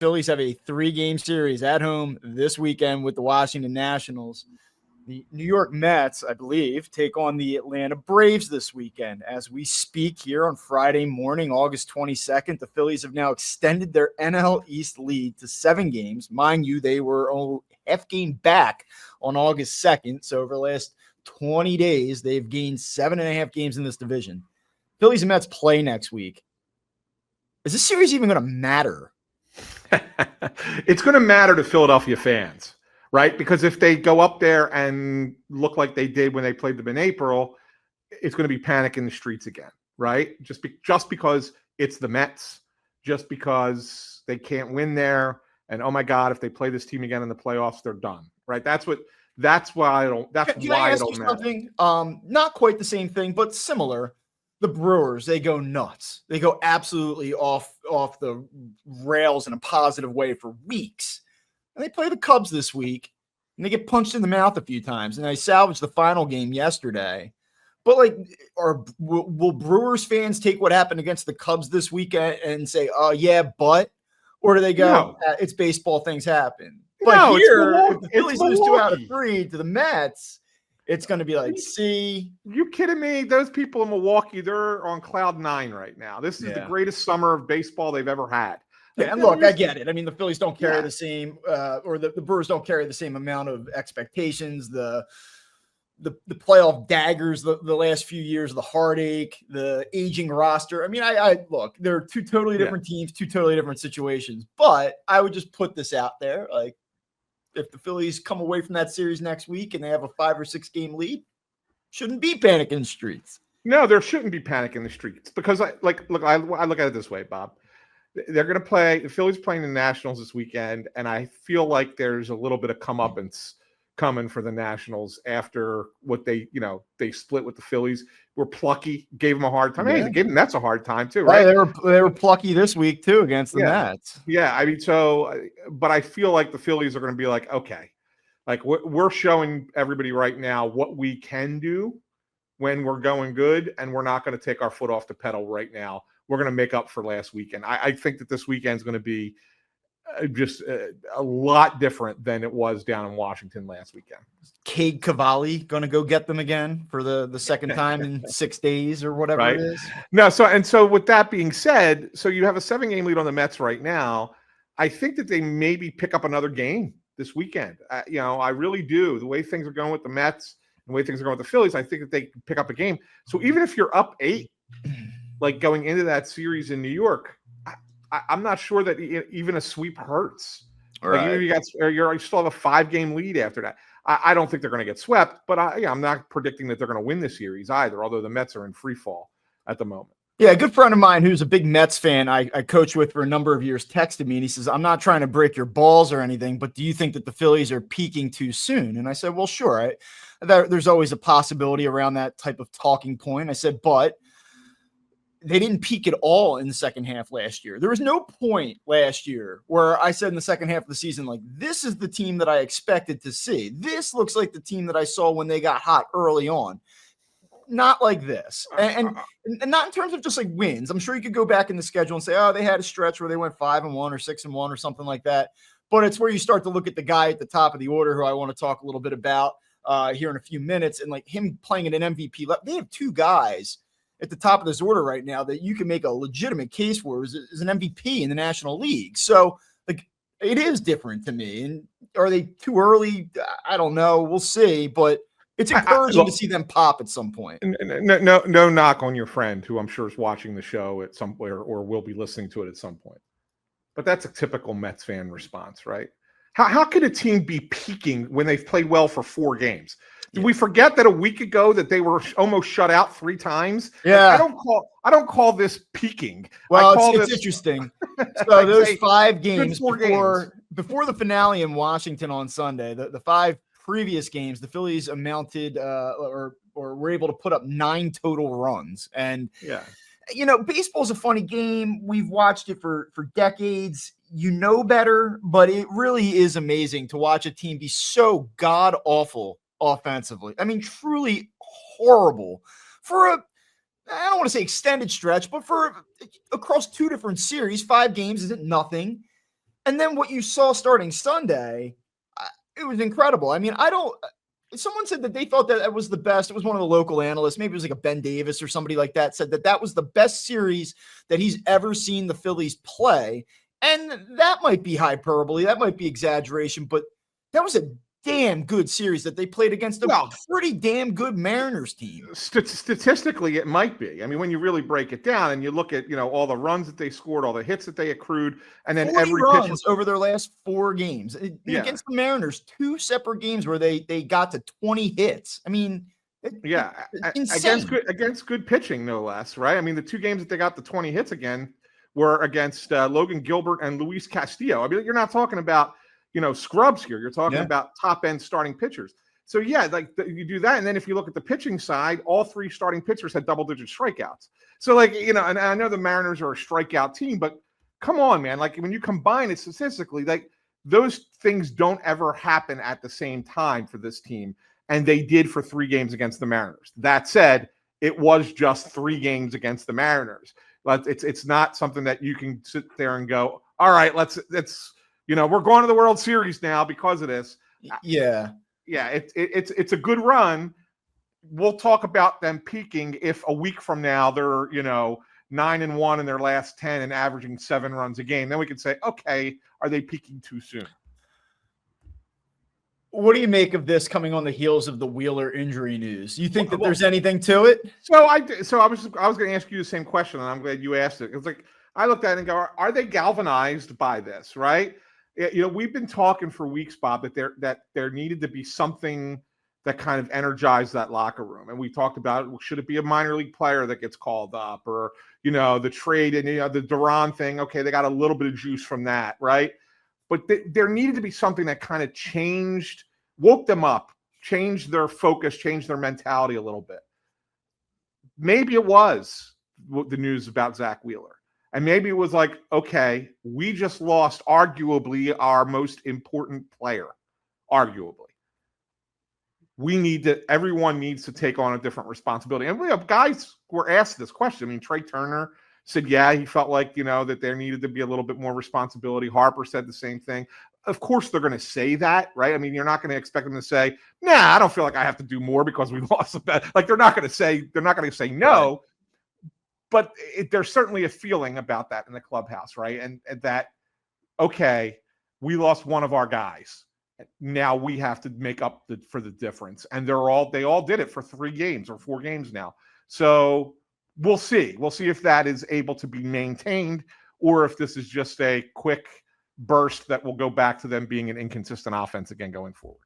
Phillies have a 3-game series at home this weekend with the Washington Nationals. The New York Mets, I believe, take on the Atlanta Braves this weekend. As we speak here on Friday morning, August 22nd, the Phillies have now extended their NL East lead to 7 games. Mind you, they were only half game back on August 2nd. So over the last 20 days, they've gained 7.5 games in this division. Phillies and Mets play next week. Is this series even going to matter? It's going to matter to Philadelphia fans, right? Because if they go up there and look like they did when they played them in April, it's going to be panic in the streets again, right? Just because it's the Mets, just because they can't win there, and oh my God, if they play this team again in the playoffs, they're done, right? That's why I don't. That's Can why I I ask don't you matter. something? Not quite the same thing, but similar. The Brewers, they go nuts. They go absolutely off the rails in a positive way for weeks. And they play the Cubs this week, and they get punched in the mouth a few times. And they salvaged the final game yesterday. But like, will Brewers fans take what happened against the Cubs this weekend and say, "Oh yeah, but," or do they go, No. "It's baseball, things happen"? But No, here, it's if the Phillies lose 2 out of Milwaukee. 3 to the Mets, it's going to be like, see. You kidding me? Those people in Milwaukee, they're on cloud 9 right now. This is the greatest summer of baseball they've ever had. Yeah, and look, I get it. I mean, the Phillies don't carry the same, or the Brewers don't carry the same amount of expectations. The playoff daggers the last few years, the heartache, the aging roster. I mean, I look, they're 2 totally different teams, 2 totally different situations. But I would just put this out there, like, if the Phillies come away from that series next week and they have a 5 or 6 game lead, shouldn't be panic in the streets. No, there shouldn't be panic in the streets because I look at it this way, Bob. They're going to play the Phillies playing the Nationals this weekend, and I feel like there's a little bit of comeuppance coming for the Nationals after what they split with the Phillies. Were plucky, gave them a hard time. Hey, they gave the Mets a hard time too, right? They were plucky this week too against the Mets. Yeah, I mean, but I feel like the Phillies are going to be like, okay, like we're showing everybody right now what we can do when we're going good, and we're not going to take our foot off the pedal right now. We're going to make up for last weekend. I think that this weekend is going to be just a lot different than it was down in Washington last weekend. Cade Cavalli going to go get them again for the second time in 6 days or whatever it is. No, so with that being said, so you have a 7-game lead on the Mets right now. I think that they maybe pick up another game this weekend. I really do. The way things are going with the Mets, the way things are going with the Phillies, I think that they can pick up a game. So even if you're up 8, like going into that series in New York, I'm not sure that even a sweep hurts. Right. Like you still have a 5-game lead after that. I don't think they're going to get swept, but I'm not predicting that they're going to win the series either, although the Mets are in free fall at the moment. Yeah, a good friend of mine who's a big Mets fan I coached with for a number of years texted me, and he says, "I'm not trying to break your balls or anything, but do you think that the Phillies are peaking too soon?" And I said, well, sure. There's always a possibility around that type of talking point. I said, but they didn't peak at all in the second half last year. There was no point last year where I said in the second half of the season, like, this is the team that I expected to see. This looks like the team that I saw when they got hot early on. Not like this. And not in terms of just like wins. I'm sure you could go back in the schedule and say, oh, they had a stretch where they went 5-1 or 6-1 or something like that. But it's where you start to look at the guy at the top of the order who I want to talk a little bit about here in a few minutes, and like him playing at an MVP level. They have 2 guys at the top of this order right now that you can make a legitimate case for as an MVP in the National League. So like it is different to me. And are they too early? I don't know. We'll see, but it's encouraging to see them pop at some point. No knock on your friend who I'm sure is watching the show at some point or will be listening to it at some point. But that's a typical Mets fan response, right? How could a team be peaking when they've played well for 4 games? Did we forget that a week ago that they were almost shut out 3 times? Yeah. Like, I don't call this peaking. Well, it's interesting. So those 5 games before the finale in Washington on Sunday, the 5 previous games, the Phillies amounted or were able to put up 9 total runs. And baseball's a funny game. We've watched it for decades. You know better, but it really is amazing to watch a team be so god awful offensively. I mean, truly horrible for I don't want to say extended stretch, but for across 2 different series, 5 games isn't nothing. And then what you saw starting Sunday, it was incredible. I mean, someone said that they thought that it was the best. It was one of the local analysts. Maybe it was like a Ben Davis or somebody like that said that that was the best series that he's ever seen the Phillies play. And that might be hyperbole. That might be exaggeration, but that was a damn good series that they played against a pretty damn good Mariners team. Statistically, it might be. I mean, when you really break it down and you look at, all the runs that they scored, all the hits that they accrued, and then 40 every runs pitcher over their last 4 games against the Mariners, 2 separate games where they got to 20 hits. I mean, against good pitching, no less, right? I mean, the 2 games that they got the 20 hits again were against Logan Gilbert and Luis Castillo. I mean, you're not talking about scrubs here. You're talking about top end starting pitchers. So you do that. And then if you look at the pitching side, all 3 starting pitchers had double-digit strikeouts. So and I know the Mariners are a strikeout team, but come on, man. Like when you combine it statistically, those things don't ever happen at the same time for this team. And they did for 3 games against the Mariners. That said, it was just 3 games against the Mariners. But it's not something that you can sit there and go, all right, let's we're going to the World Series now because of this. Yeah. Yeah, it's a good run. We'll talk about them peaking if a week from now they're 9-1 in their last 10 and averaging 7 runs a game. Then we can say, okay, are they peaking too soon? What do you make of this coming on the heels of the Wheeler injury news? You think that there's anything to it? So I was going to ask you the same question, and I'm glad you asked it. It's like I looked at it and go, are they galvanized by this? Right? We've been talking for weeks, Bob, that there needed to be something that kind of energized that locker room. And we talked about it. Should it be a minor league player that gets called up, or the trade and the Duran thing? Okay, they got a little bit of juice from that, right? But there needed to be something that kind of woke them up, changed their focus, changed their mentality a little bit. Maybe it was the news about Zach Wheeler. And maybe it was like, okay, we just lost arguably our most important player, arguably. Everyone needs to take on a different responsibility. And we have guys who were asked this question. I mean, Trey Turner said, yeah, he felt like, that there needed to be a little bit more responsibility. Harper said the same thing. Of course, they're going to say that, right? I mean, you're not going to expect them to say, nah, I don't feel like I have to do more because we lost a bet. Like they're not going to say no. Right. But there's certainly a feeling about that in the clubhouse, right? And that, okay, we lost one of our guys. Now we have to make up for the difference. And they all did it for 3 games or 4 games now. So we'll see. We'll see if that is able to be maintained or if this is just a quick burst that will go back to them being an inconsistent offense again going forward.